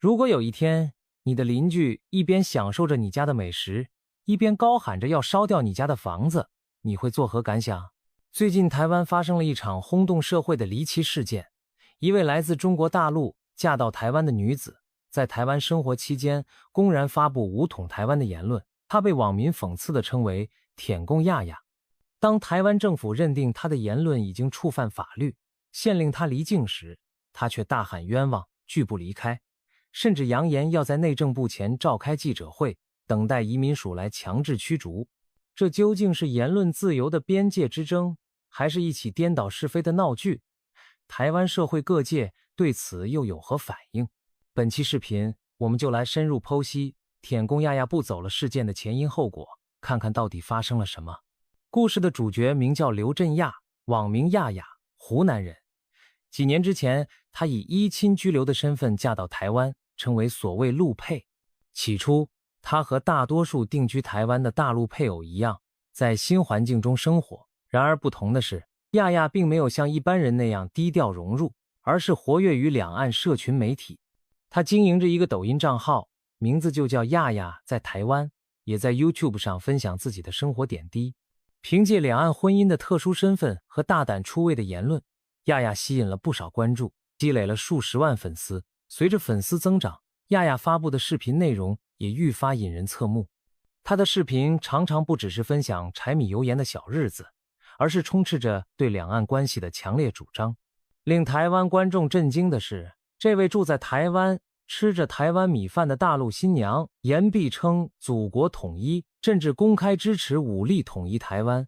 如果有一天，你的邻居一边享受着你家的美食，一边高喊着要烧掉你家的房子，你会作何感想？最近台湾发生了一场轰动社会的离奇事件，一位来自中国大陆嫁到台湾的女子，在台湾生活期间公然发布武统台湾的言论，她被网民讽刺地称为舔共亚亚。当台湾政府认定她的言论已经触犯法律，限令她离境时，她却大喊冤枉，拒不离开，甚至扬言要在内政部前召开记者会，等待移民署来强制驱逐。这究竟是言论自由的边界之争，还是一起颠倒是非的闹剧？台湾社会各界对此又有何反应？本期视频我们就来深入剖析舔共亚亚不走了事件的前因后果，看看到底发生了什么。故事的主角名叫刘振亚，网名亚亚，湖南人。几年之前，她以依亲居留的身份嫁到台湾，成为所谓陆配。起初，她和大多数定居台湾的大陆配偶一样，在新环境中生活。然而不同的是，亚亚并没有像一般人那样低调融入，而是活跃于两岸社群媒体。她经营着一个抖音账号，名字就叫亚亚在台湾，也在 YouTube 上分享自己的生活点滴。凭借两岸婚姻的特殊身份和大胆出位的言论，亚亚吸引了不少关注，积累了数十万粉丝。随着粉丝增长，亚亚发布的视频内容也愈发引人侧目。她的视频常常不只是分享柴米油盐的小日子，而是充斥着对两岸关系的强烈主张。令台湾观众震惊的是，这位住在台湾吃着台湾米饭的大陆新娘，言必称祖国统一，甚至公开支持武力统一台湾。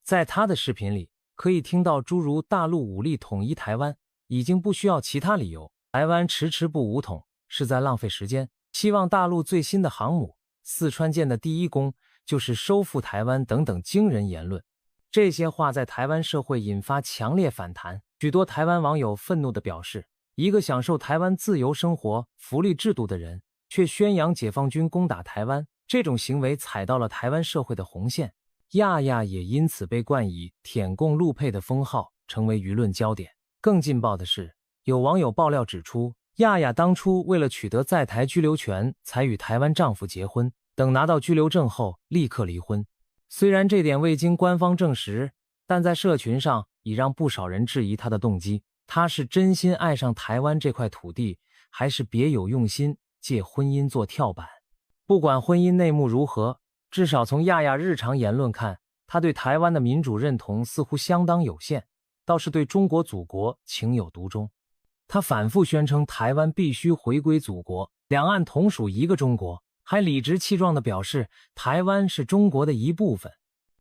在她的视频里，可以听到诸如大陆武力统一台湾已经不需要其他理由，台湾迟迟不武统是在浪费时间，希望大陆最新的航母四川舰的第一功就是收复台湾等等惊人言论。这些话在台湾社会引发强烈反弹，许多台湾网友愤怒地表示，一个享受台湾自由生活福利制度的人，却宣扬解放军攻打台湾，这种行为踩到了台湾社会的红线。亚亚也因此被冠以舔共陆配的封号，成为舆论焦点。更劲爆的是，有网友爆料指出，亚亚当初为了取得在台居留权，才与台湾丈夫结婚，等拿到居留证后立刻离婚。虽然这点未经官方证实，但在社群上已让不少人质疑她的动机。她是真心爱上台湾这块土地，还是别有用心，借婚姻做跳板？不管婚姻内幕如何，至少从亚亚日常言论看，她对台湾的民主认同似乎相当有限，倒是对中国祖国情有独钟。她反复宣称台湾必须回归祖国，两岸同属一个中国，还理直气壮地表示台湾是中国的一部分。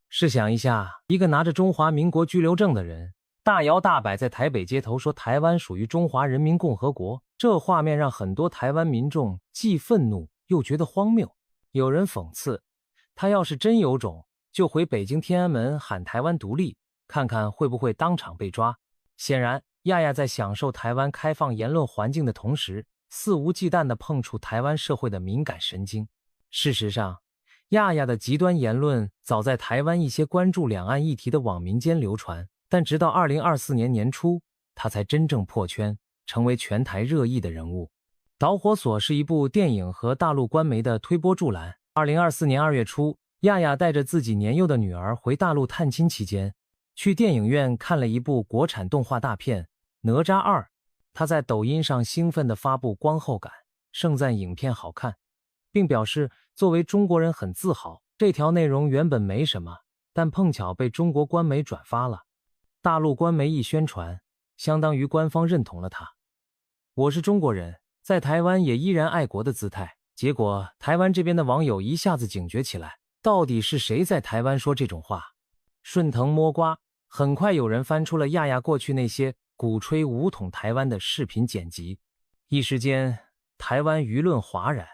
试想一下，一个拿着中华民国居留证的人，大摇大摆在台北街头说台湾属于中华人民共和国，这画面让很多台湾民众既愤怒又觉得荒谬。有人讽刺，他要是真有种，就回北京天安门喊台湾独立，看看会不会当场被抓。显然，亚亚在享受台湾开放言论环境的同时，肆无忌惮地碰触台湾社会的敏感神经。事实上，亚亚的极端言论早在台湾一些关注两岸议题的网民间流传，但直到2024年年初，他才真正破圈，成为全台热议的人物。导火索是一部电影和大陆官媒的推波助澜。2024年2月初，亚亚带着自己年幼的女儿回大陆探亲期间，去电影院看了一部国产动画大片《哪吒2》。他在抖音上兴奋地发布观后感，盛赞影片好看，并表示作为中国人很自豪。这条内容原本没什么，但碰巧被中国官媒转发了。大陆官媒一宣传，相当于官方认同了他。我是中国人，在台湾也依然爱国的姿态。结果台湾这边的网友一下子警觉起来，到底是谁在台湾说这种话？顺藤摸瓜，很快有人翻出了亚亚过去那些鼓吹武统台湾的视频剪辑。一时间，台湾舆论哗然，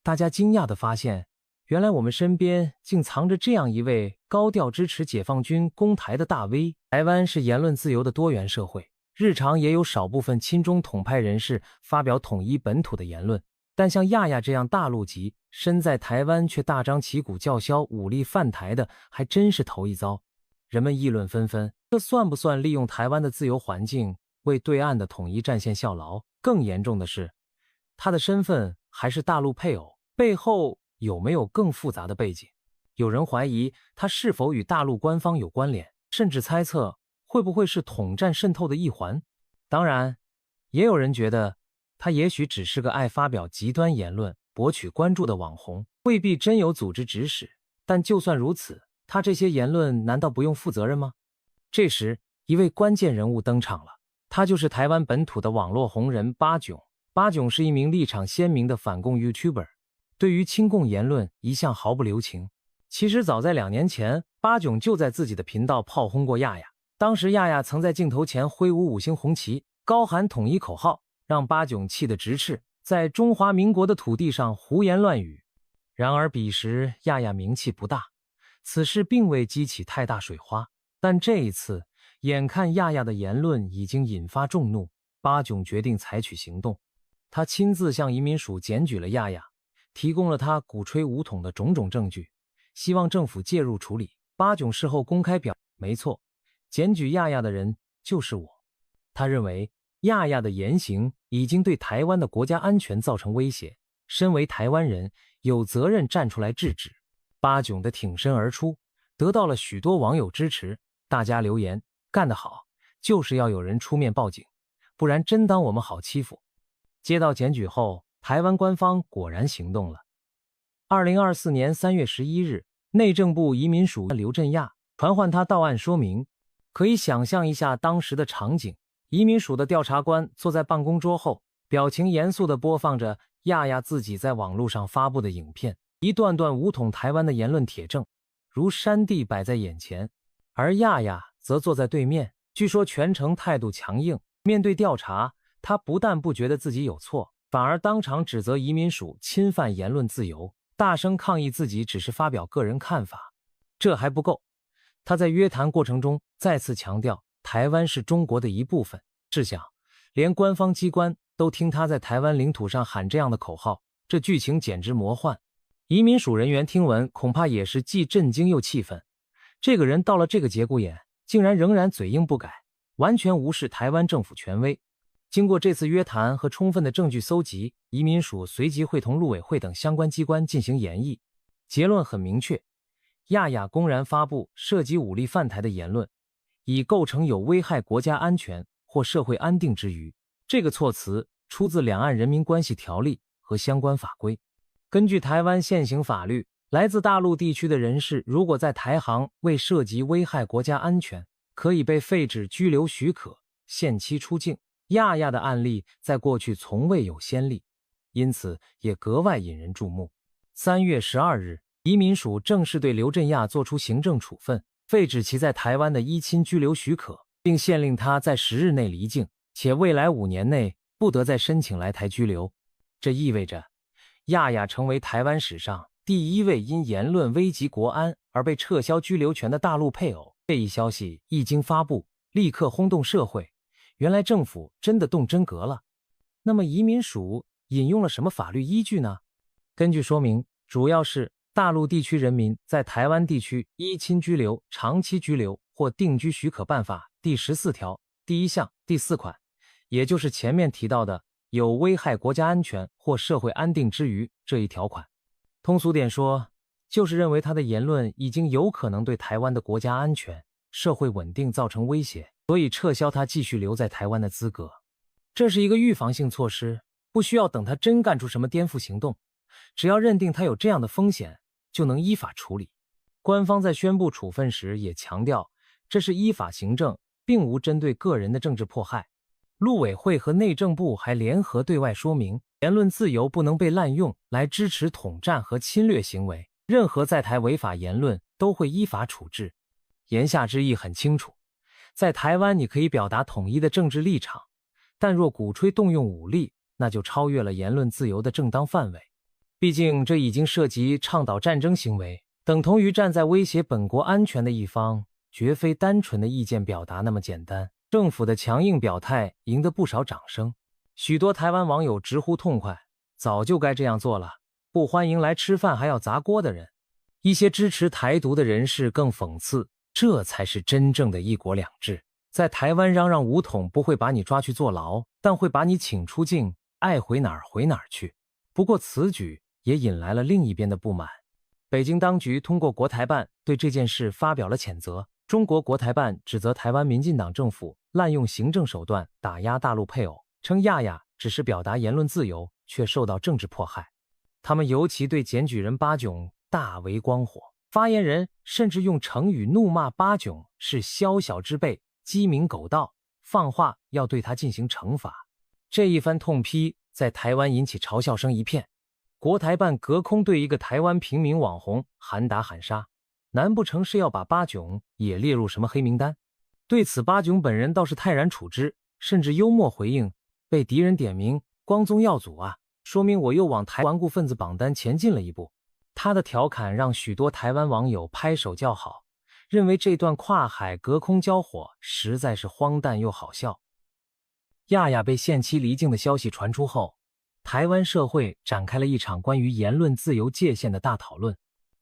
大家惊讶地发现，原来我们身边竟藏着这样一位高调支持解放军攻台的大 V。台湾是言论自由的多元社会，日常也有少部分亲中统派人士发表统一本土的言论，但像亚亚这样大陆籍，身在台湾却大张旗鼓叫嚣武力犯台的，还真是头一遭。人们议论纷纷，这算不算利用台湾的自由环境为对岸的统一战线效劳？更严重的是，他的身份还是大陆配偶，背后有没有更复杂的背景？有人怀疑他是否与大陆官方有关联，甚至猜测会不会是统战渗透的一环。当然，也有人觉得他也许只是个爱发表极端言论、博取关注的网红，未必真有组织指使。但就算如此，他这些言论难道不用负责任吗？这时，一位关键人物登场了，他就是台湾本土的网络红人八囧。八囧是一名立场鲜明的反共 YouTuber， 对于亲共言论一向毫不留情。其实早在2年前，八囧就在自己的频道炮轰过亚亚。当时亚亚曾在镜头前挥舞5星红旗，高喊统一口号，让八囧气得直斥，在中华民国的土地上胡言乱语。然而彼时亚亚名气不大，此事并未激起太大水花。但这一次，眼看亚亚的言论已经引发众怒，八囧决定采取行动。他亲自向移民署检举了亚亚，提供了他鼓吹武统的种种证据，希望政府介入处理。八囧事后公开表，没错，检举亚亚的人就是我。他认为亚亚的言行已经对台湾的国家安全造成威胁，身为台湾人，有责任站出来制止。八囧的挺身而出，得到了许多网友支持，大家留言干得好，就是要有人出面报警，不然真当我们好欺负。接到检举后，台湾官方果然行动了。2024年3月11日，内政部移民署刘振亚传唤他到案说明。可以想象一下当时的场景，移民署的调查官坐在办公桌后，表情严肃地播放着亚亚自己在网络上发布的影片，一段段武统台湾的言论铁证如山地摆在眼前，而亚亚则坐在对面，据说全程态度强硬。面对调查，他不但不觉得自己有错，反而当场指责移民署侵犯言论自由，大声抗议自己只是发表个人看法。这还不够，他在约谈过程中再次强调台湾是中国的一部分。试想，连官方机关都听他在台湾领土上喊这样的口号，这剧情简直魔幻。移民署人员听闻恐怕也是既震惊又气愤，这个人到了这个节骨眼，竟然仍然嘴硬不改，完全无视台湾政府权威。经过这次约谈和充分的证据搜集，移民署随即会同陆委会等相关机关进行研议。结论很明确，亚亚公然发布涉及武力犯台的言论，已构成有危害国家安全或社会安定之余。这个措辞出自《两岸人民关系条例》和相关法规。根据台湾现行法律，来自大陆地区的人士如果在台航未涉及危害国家安全，可以被废止居留许可，限期出境。亚亚的案例在过去从未有先例，因此也格外引人注目。3月12日，移民署正式对刘振亚作出行政处分，废止其在台湾的依亲居留许可，并限令他在10日内离境，且未来5年内不得再申请来台居留。这意味着亚亚成为台湾史上第1位因言论危及国安而被撤销居留权的大陆配偶。这一消息一经发布，立刻轰动社会。原来政府真的动真格了。那么移民署引用了什么法律依据呢？根据说明，主要是《大陆地区人民在台湾地区依亲居留、长期居留或定居许可办法》第14条第1项第4款，也就是前面提到的有危害国家安全或社会安定之余这一条款。通俗点说，就是认为他的言论已经有可能对台湾的国家安全、社会稳定造成威胁，所以撤销他继续留在台湾的资格。这是一个预防性措施，不需要等他真干出什么颠覆行动，只要认定他有这样的风险，就能依法处理。官方在宣布处分时也强调，这是依法行政，并无针对个人的政治迫害。陆委会和内政部还联合对外说明，言论自由不能被滥用来支持统战和侵略行为，任何在台违法言论都会依法处置。言下之意很清楚，在台湾你可以表达统一的政治立场，但若鼓吹动用武力，那就超越了言论自由的正当范围。毕竟这已经涉及倡导战争行为，等同于站在威胁本国安全的一方，绝非单纯的意见表达那么简单。政府的强硬表态赢得不少掌声，许多台湾网友直呼痛快，早就该这样做了，不欢迎来吃饭还要砸锅的人。一些支持台独的人士更讽刺，这才是真正的一国两制。在台湾嚷嚷武统不会把你抓去坐牢，但会把你请出境，爱回哪儿回哪儿去。不过此举也引来了另一边的不满。北京当局通过国台办对这件事发表了谴责。中国国台办指责台湾民进党政府滥用行政手段打压大陆配偶，称亚亚只是表达言论自由，却受到政治迫害。他们尤其对检举人巴囧大为光火，发言人甚至用成语怒骂巴囧是宵小之辈、鸡鸣狗盗，放话要对他进行惩罚。这一番痛批在台湾引起嘲笑声一片。国台办隔空对一个台湾平民网红喊打喊杀，难不成是要把巴囧也列入什么黑名单？对此巴囧本人倒是泰然处之，甚至幽默回应，被敌人点名光宗耀祖啊，说明我又往台顽固分子榜单前进了一步。他的调侃让许多台湾网友拍手叫好，认为这段跨海隔空交火实在是荒诞又好笑。亚亚被限期离境的消息传出后，台湾社会展开了一场关于言论自由界限的大讨论。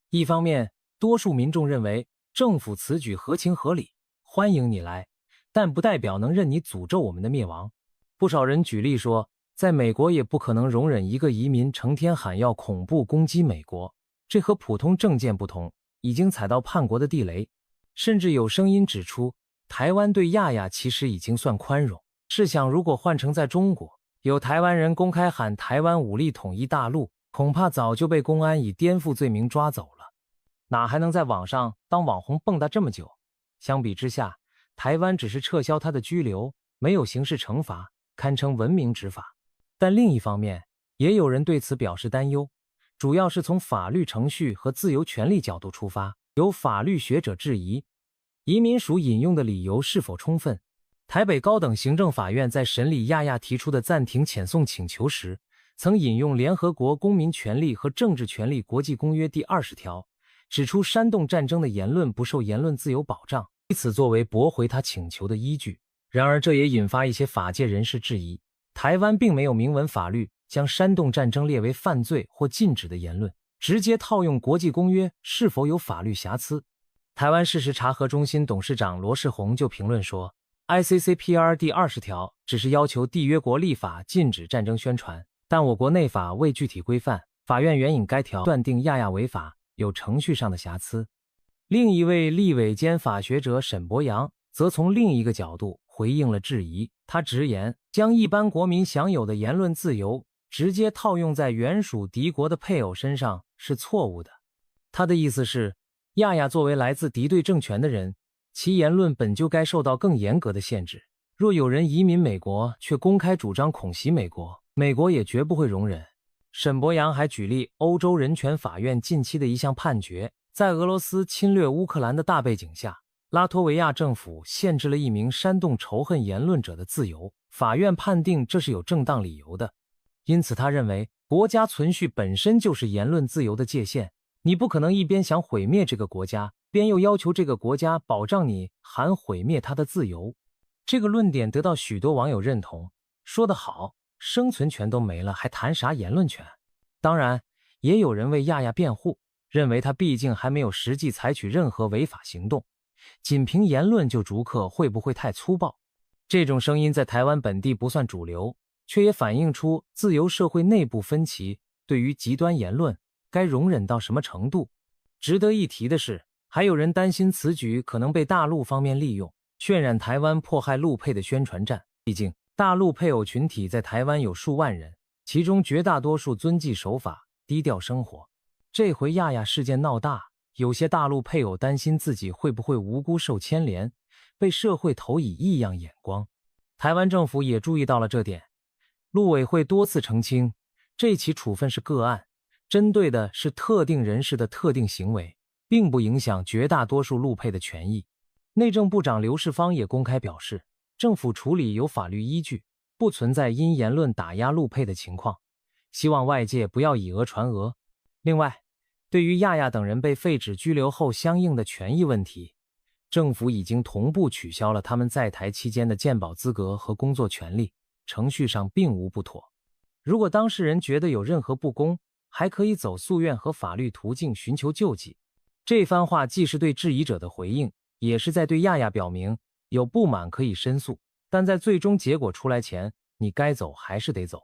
一方面，多数民众认为政府此举合情合理，欢迎你来，但不代表能任你诅咒我们的灭亡。不少人举例说，在美国也不可能容忍一个移民成天喊要恐怖攻击美国，这和普通政见不同，已经踩到叛国的地雷。甚至有声音指出，台湾对亚亚其实已经算宽容。试想，如果换成在中国，有台湾人公开喊台湾武力统一大陆，恐怕早就被公安以颠覆罪名抓走了，哪还能在网上当网红蹦跶这么久？相比之下，台湾只是撤销他的居留，没有刑事惩罚，堪称文明执法。但另一方面，也有人对此表示担忧，主要是从法律程序和自由权利角度出发。有法律学者质疑，移民署引用的理由是否充分？台北高等行政法院在审理亚亚提出的暂停遣送请求时，曾引用联合国公民权利和政治权利国际公约第20条，指出煽动战争的言论不受言论自由保障，以此作为驳回他请求的依据。然而这也引发一些法界人士质疑，台湾并没有明文法律将煽动战争列为犯罪或禁止的言论，直接套用国际公约是否有法律瑕疵？台湾事实查核中心董事长罗世宏就评论说， ICCPR 第20条只是要求缔约国立法禁止战争宣传，但我国内法未具体规范，法院援引该条断定亚亚违法，有程序上的瑕疵。另一位立委兼法学者沈伯洋则从另一个角度回应了质疑，他直言将一般国民享有的言论自由直接套用在原属敌国的配偶身上是错误的。他的意思是，亚亚作为来自敌对政权的人，其言论本就该受到更严格的限制。若有人移民美国却公开主张恐袭美国，美国也绝不会容忍。沈伯洋还举例欧洲人权法院近期的一项判决，在俄罗斯侵略乌克兰的大背景下，拉脱维亚政府限制了一名煽动仇恨言论者的自由，法院判定这是有正当理由的。因此他认为，国家存续本身就是言论自由的界限，你不可能一边想毁灭这个国家，边又要求这个国家保障你含毁灭它的自由。这个论点得到许多网友认同，说得好，生存权都没了，还谈啥言论权？当然，也有人为亚亚辩护，认为他毕竟还没有实际采取任何违法行动，仅凭言论就逐客会不会太粗暴？这种声音在台湾本地不算主流，却也反映出自由社会内部分歧，对于极端言论该容忍到什么程度。值得一提的是，还有人担心此举可能被大陆方面利用，渲染台湾迫害陆配的宣传战。毕竟大陆配偶群体在台湾有数万人，其中绝大多数遵纪守法，低调生活。这回亚亚事件闹大，有些大陆配偶担心自己会不会无辜受牵连，被社会投以异样眼光。台湾政府也注意到了这点，陆委会多次澄清，这起处分是个案，针对的是特定人士的特定行为，并不影响绝大多数陆配的权益。内政部长刘世芳也公开表示，政府处理有法律依据，不存在因言论打压陆配的情况，希望外界不要以讹传讹。另外，对于亚亚等人被废止居留后相应的权益问题，政府已经同步取消了他们在台期间的健保资格和工作权利，程序上并无不妥。如果当事人觉得有任何不公，还可以走诉愿和法律途径寻求救济。这番话既是对质疑者的回应，也是在对亚亚表明，有不满可以申诉，但在最终结果出来前，你该走还是得走。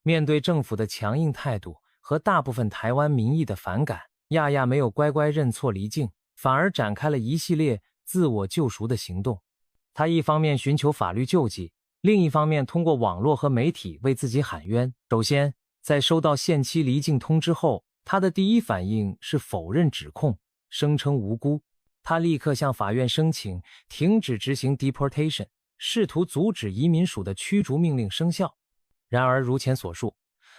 面对政府的强硬态度和大部分台湾民意的反感，亚亚没有乖乖认错离境，反而展开了一系列自我救赎的行动。他一方面寻求法律救济，另一方面通过网络和媒体为自己喊冤。首先，在收到限期离境通知后，他的第一反应是否认指控，声称无辜。他立刻向法院申请停止执行 deportation， 试图阻止移民署的驱逐命令生效。然而如前所述，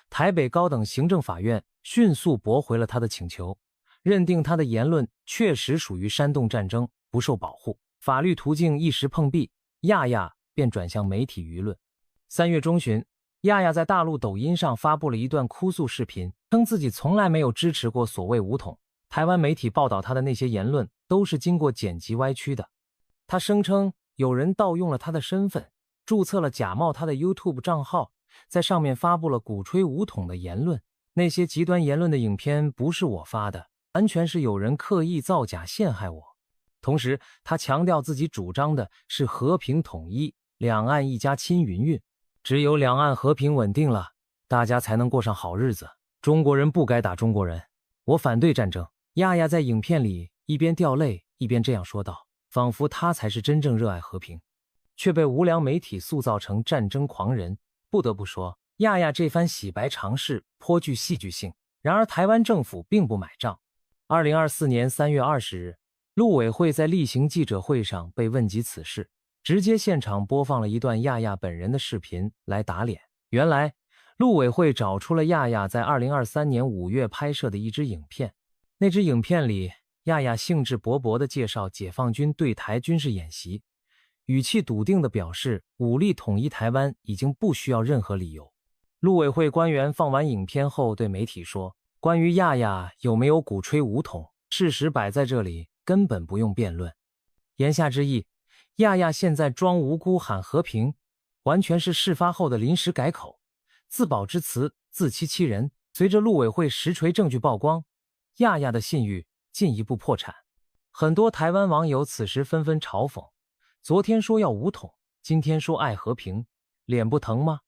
台北高等行政法院迅速驳回了他的请求，认定他的言论确实属于煽动战争，不受保护。法律途径一时碰壁，亚亚便转向媒体舆论。3月中旬，亚亚在大陆抖音上发布了一段哭诉视频，称自己从来没有支持过所谓武统。台湾媒体报道他的那些言论都是经过剪辑歪曲的。他声称有人盗用了他的身份，注册了假冒他的 YouTube 账号，在上面发布了鼓吹武统的言论。那些极端言论的影片不是我发的，完全是有人刻意造假陷害我。同时，他强调自己主张的是和平统一，两岸一家亲云云。只有两岸和平稳定了，大家才能过上好日子。中国人不该打中国人，我反对战争。亚亚在影片里一边掉泪一边这样说道，仿佛他才是真正热爱和平，却被无良媒体塑造成战争狂人。不得不说，亚亚这番洗白尝试颇具戏剧性。然而台湾政府并不买账。2024年3月20日，陆委会在例行记者会上被问及此事，直接现场播放了一段亚亚本人的视频来打脸。原来陆委会找出了亚亚在2023年5月拍摄的一支影片，那支影片里，亚亚兴致勃勃地介绍解放军对台军事演习，语气笃定地表示武力统一台湾已经不需要任何理由。陆委会官员放完影片后对媒体说，关于亚亚有没有鼓吹武统，事实摆在这里，根本不用辩论。言下之意，亚亚现在装无辜喊和平，完全是事发后的临时改口，自保之词，自欺欺人。随着陆委会实锤证据曝光，亚亚的信誉进一步破产。很多台湾网友此时纷纷嘲讽，昨天说要武统，今天说爱和平，脸不疼吗？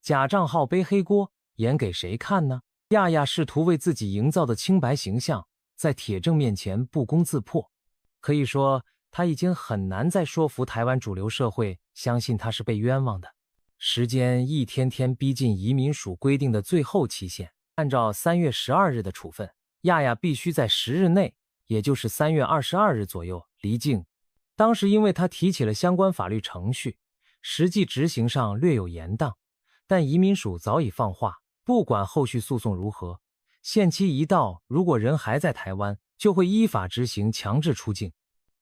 假账号背黑锅，演给谁看呢？亚亚试图为自己营造的清白形象，在铁证面前不攻自破。可以说，他已经很难再说服台湾主流社会相信他是被冤枉的。时间一天天逼近移民署规定的最后期限，按照3月12日的处分，亚亚必须在10日内，也就是3月22日左右离境。当时因为他提起了相关法律程序，实际执行上略有延宕，但移民署早已放话，不管后续诉讼如何，限期一到，如果人还在台湾，就会依法执行强制出境。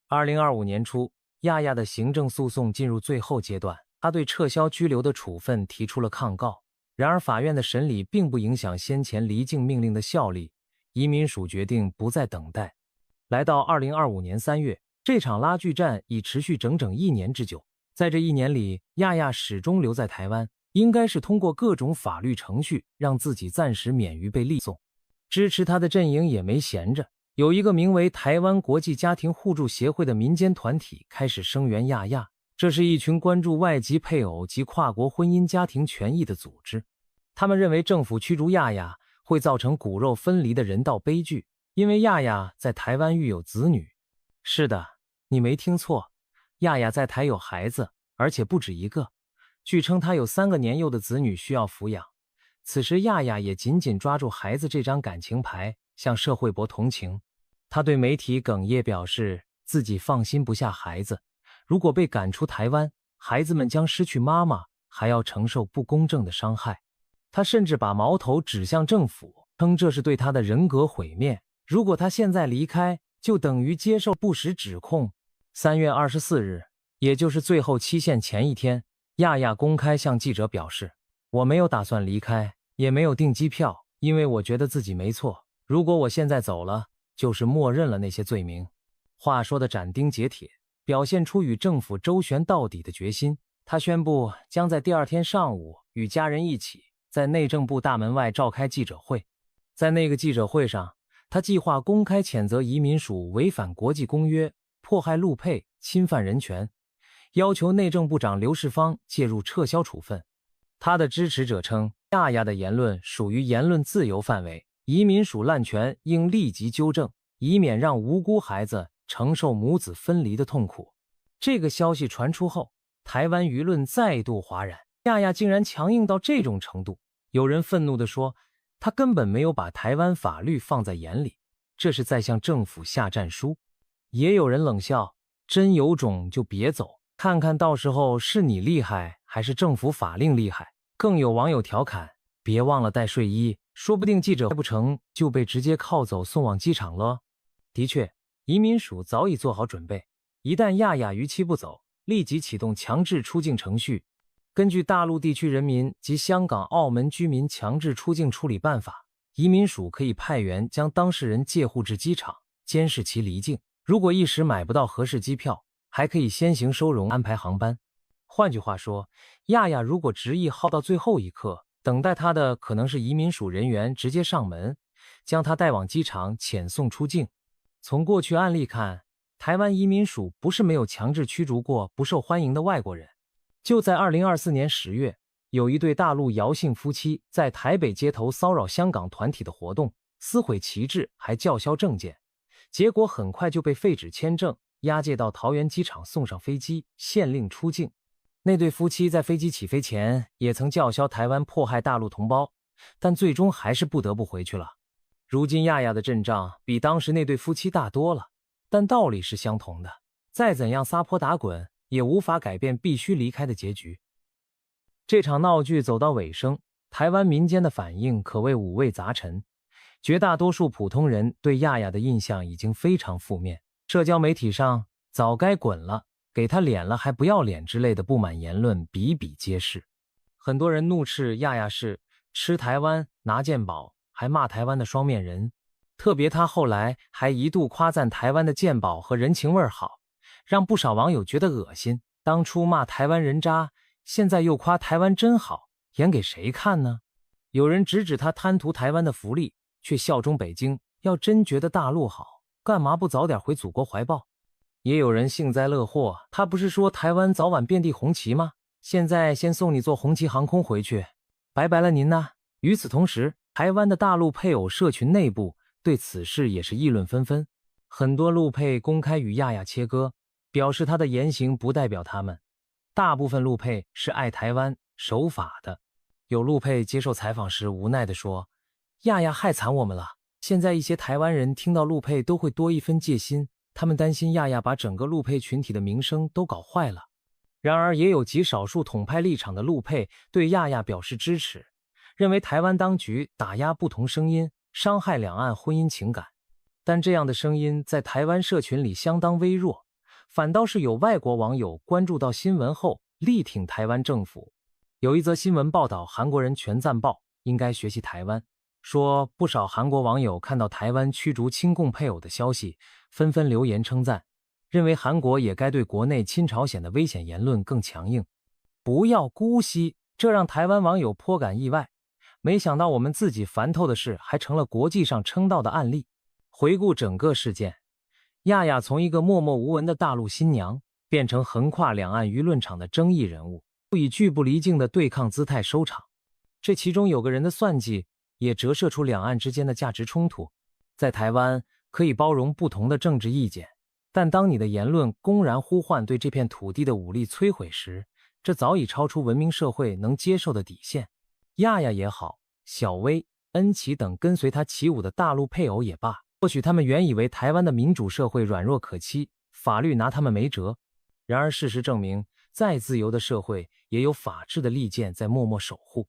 2025年初，亚亚的行政诉讼进入最后阶段，他对撤销居留的处分提出了抗告。然而法院的审理并不影响先前离境命令的效力，移民署决定不再等待。来到2025年3月，这场拉锯战已持续整整1年之久。在这1年里，亚亚始终留在台湾，应该是通过各种法律程序让自己暂时免于被立送。支持他的阵营也没闲着，有一个名为台湾国际家庭互助协会的民间团体开始声援亚亚。这是一群关注外籍配偶及跨国婚姻家庭权益的组织。他们认为政府驱逐亚亚会造成骨肉分离的人道悲剧，因为亚亚在台湾育有子女。是的，你没听错，亚亚在台有孩子，而且不止一个。据称她有3个年幼的子女需要抚养。此时亚亚也紧紧抓住孩子这张感情牌，向社会博同情。她对媒体哽咽表示自己放心不下孩子，如果被赶出台湾，孩子们将失去妈妈，还要承受不公正的伤害。他甚至把矛头指向政府，称这是对他的人格毁灭。如果他现在离开，就等于接受不实指控。3月24日，也就是最后期限前一天，亚亚公开向记者表示，我没有打算离开，也没有订机票，因为我觉得自己没错。如果我现在走了，就是默认了那些罪名。话说的斩钉截铁，表现出与政府周旋到底的决心。他宣布将在第2天上午与家人一起在内政部大门外召开记者会。在那个记者会上，他计划公开谴责移民署违反国际公约，迫害陆配，侵犯人权，要求内政部长刘世芳介入撤销处分。他的支持者称，亚亚的言论属于言论自由范围，移民署滥权应立即纠正，以免让无辜孩子承受母子分离的痛苦。这个消息传出后，台湾舆论再度哗然，亚亚竟然强硬到这种程度。有人愤怒地说，他根本没有把台湾法律放在眼里，这是在向政府下战书。也有人冷笑，真有种就别走，看看到时候是你厉害还是政府法令厉害。更有网友调侃，别忘了带睡衣，说不定记者不成就被直接铐走送往机场了。的确，移民署早已做好准备，一旦亚亚逾期不走，立即启动强制出境程序。根据大陆地区人民及香港、澳门居民强制出境处理办法，移民署可以派员将当事人借护至机场，监视其离境。如果一时买不到合适机票，还可以先行收容安排航班。换句话说，亚亚如果执意耗到最后一刻，等待他的可能是移民署人员直接上门，将他带往机场遣送出境。从过去案例看，台湾移民署不是没有强制驱逐过不受欢迎的外国人。就在2024年10月，有一对大陆姚姓夫妻在台北街头骚扰香港团体的活动，撕毁旗帜，还叫嚣证件，结果很快就被废止签证，押解到桃园机场送上飞机，限令出境。那对夫妻在飞机起飞前也曾叫嚣台湾迫害大陆同胞，但最终还是不得不回去了。如今亚亚的阵仗比当时那对夫妻大多了，但道理是相同的，再怎样撒泼打滚也无法改变必须离开的结局。这场闹剧走到尾声，台湾民间的反应可谓五味杂陈，绝大多数普通人对亚亚的印象已经非常负面，社交媒体上早该滚了，给他脸了还不要脸之类的不满言论比比皆是。很多人怒斥亚亚是吃台湾拿健保，还骂台湾的双面人。特别他后来还一度夸赞台湾的健保和人情味好，让不少网友觉得恶心。当初骂台湾人渣，现在又夸台湾真好，演给谁看呢？有人直指他贪图台湾的福利，却效忠北京。要真觉得大陆好，干嘛不早点回祖国怀抱？也有人幸灾乐祸，他不是说台湾早晚遍地红旗吗？现在先送你坐红旗航空回去，拜拜了您呐。与此同时，台湾的大陆配偶社群内部对此事也是议论纷纷，很多陆配公开与亚亚切割，表示他的言行不代表他们。大部分陆配是爱台湾、守法的。有陆配接受采访时无奈地说，亚亚害惨我们了，现在一些台湾人听到陆配都会多一分戒心，他们担心亚亚把整个陆配群体的名声都搞坏了。然而也有极少数统派立场的陆配对亚亚表示支持，认为台湾当局打压不同声音，伤害两岸婚姻情感。但这样的声音在台湾社群里相当微弱，反倒是有外国网友关注到新闻后力挺台湾政府。有一则新闻报道韩国人全赞爆，应该学习台湾，说不少韩国网友看到台湾驱逐亲共配偶的消息，纷纷留言称赞，认为韩国也该对国内亲朝鲜的危险言论更强硬，不要姑息。这让台湾网友颇感意外，没想到我们自己烦透的事还成了国际上称道的案例。回顾整个事件，亚亚从一个默默无闻的大陆新娘变成横跨两岸舆论场的争议人物，以拒不离境的对抗姿态收场。这其中有个人的算计，也折射出两岸之间的价值冲突。在台湾可以包容不同的政治意见，但当你的言论公然呼唤对这片土地的武力摧毁时，这早已超出文明社会能接受的底线。亚亚也好，小薇、恩琪等跟随他起舞的大陆配偶也罢，或许他们原以为台湾的民主社会软弱可欺，法律拿他们没辙。然而事实证明，再自由的社会也有法治的利剑在默默守护。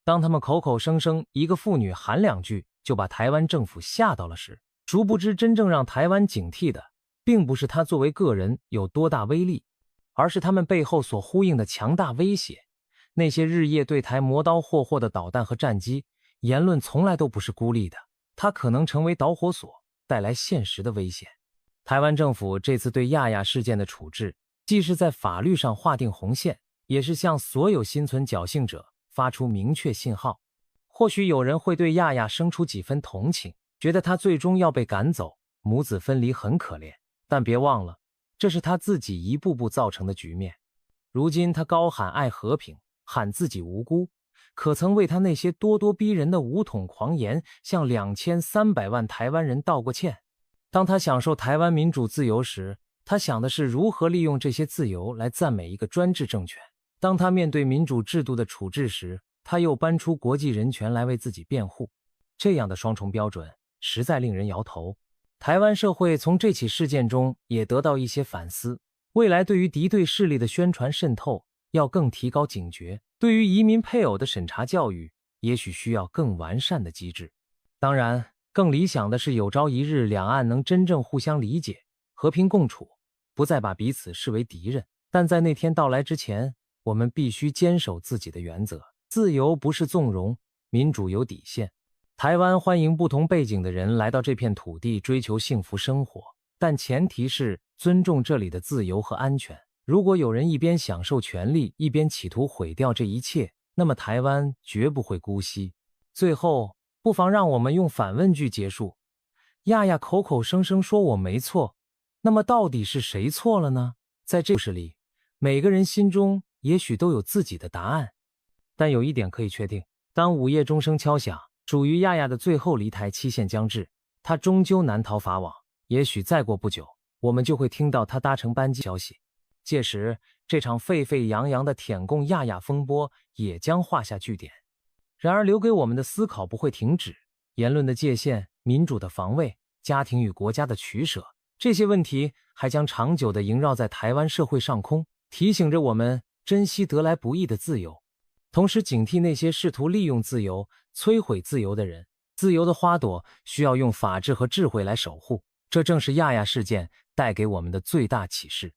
当他们口口声声一个妇女喊两句就把台湾政府吓到了时，殊不知真正让台湾警惕的，并不是他作为个人有多大威力，而是他们背后所呼应的强大威胁。那些日夜对台磨刀霍霍的导弹和战机，言论从来都不是孤立的，它可能成为导火索，带来现实的危险。台湾政府这次对亚亚事件的处置，既是在法律上划定红线，也是向所有心存侥幸者发出明确信号。或许有人会对亚亚生出几分同情，觉得他最终要被赶走，母子分离很可怜，但别忘了，这是他自己一步步造成的局面。如今他高喊爱和平，喊自己无辜，可曾为他那些咄咄逼人的武统狂言向2300万台湾人道过歉？当他享受台湾民主自由时，他想的是如何利用这些自由来赞美一个专制政权；当他面对民主制度的处置时，他又搬出国际人权来为自己辩护。这样的双重标准实在令人摇头。台湾社会从这起事件中也得到一些反思，未来对于敌对势力的宣传渗透要更提高警觉，对于移民配偶的审查教育也许需要更完善的机制。当然，更理想的是有朝一日两岸能真正互相理解，和平共处，不再把彼此视为敌人。但在那天到来之前，我们必须坚守自己的原则。自由不是纵容，民主有底线。台湾欢迎不同背景的人来到这片土地追求幸福生活，但前提是尊重这里的自由和安全。如果有人一边享受权利，一边企图毁掉这一切，那么台湾绝不会姑息。最后，不妨让我们用反问句结束。亚亚口口声声说我没错，那么到底是谁错了呢？在这故事里，每个人心中也许都有自己的答案。但有一点可以确定，当午夜钟声敲响，属于亚亚的最后离台期限将至，他终究难逃法网。也许再过不久，我们就会听到他搭乘班机消息。届时，这场沸沸扬扬的舔共亚亚风波也将画下句点。然而，留给我们的思考不会停止。言论的界限、民主的防卫、家庭与国家的取舍，这些问题还将长久地萦绕在台湾社会上空，提醒着我们珍惜得来不易的自由，同时警惕那些试图利用自由、摧毁自由的人。自由的花朵需要用法治和智慧来守护，这正是亚亚事件带给我们的最大启示。